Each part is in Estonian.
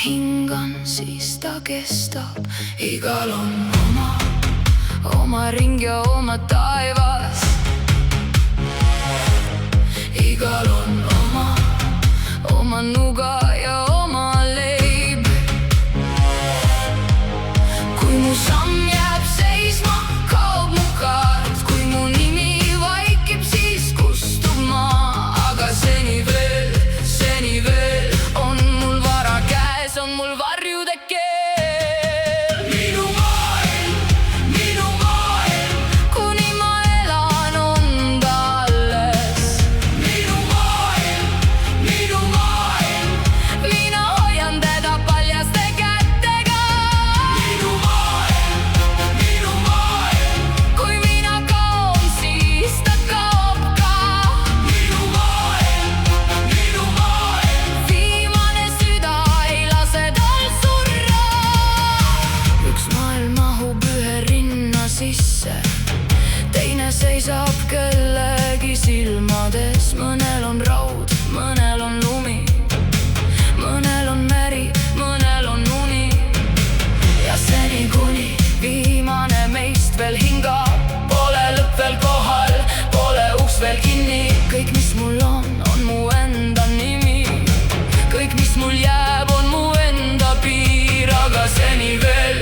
hingan, siis ta kestab. Igal on oma ring ja oma taevas. Igal on oma nuga ja oma leib. Kui mu samm jääb seisma, kaob mu kaart. Kui mu nimi vaikib, siis kustub maa. Aga seni veel on mul vara käes, on mul varjude keel. Minu maailm, kuni ma elan, on ta alles. Minu maailm, mina hoian teda paljaste kätega. Minu maailm, kui mina kaon, siis ta kaob ka. Minu maailm, viimane süda ei lase tal surra. Üks maailm mahub ühe rinna sisse, teine seisab kellegi silmades. Mõnel on raud, mõnel on lumi, mõnel on meri, mõnel on uni. Ja seni, kuni viimane meist veel hingab, pole lõpp veel kohal, pole uks veel kinni. Kõik, mis mul on mu enda nimi. Kõik, mis mul jääb, on mu enda piir. Aga seni veel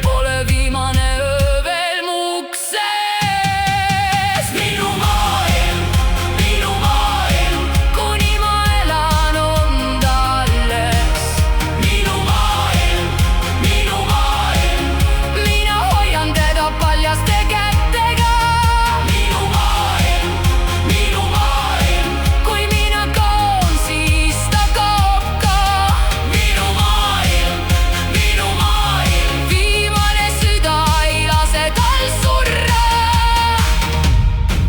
pole viimane öö veel mu ukses. Minu maailm, kuni ma elan, on ta alles. Minu maailm, mina hoian teda paljaste kätega. Minu maailm, kui mina kaon, siis ta kaob ka. Minu maailm, viimane süda ei lase tal surra.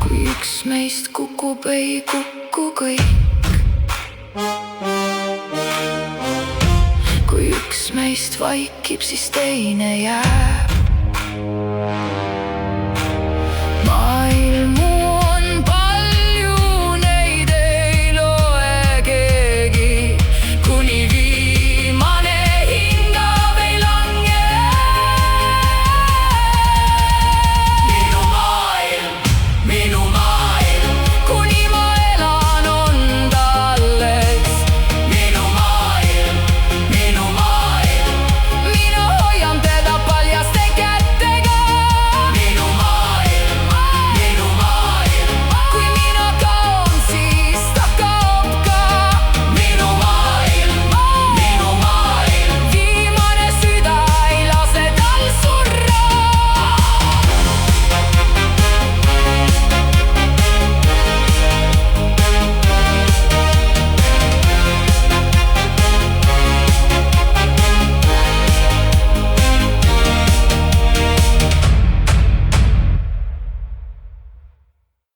Kui üks meist kukub, ei kuku kõik. Kui üks meist vaikib, siis teine jääb.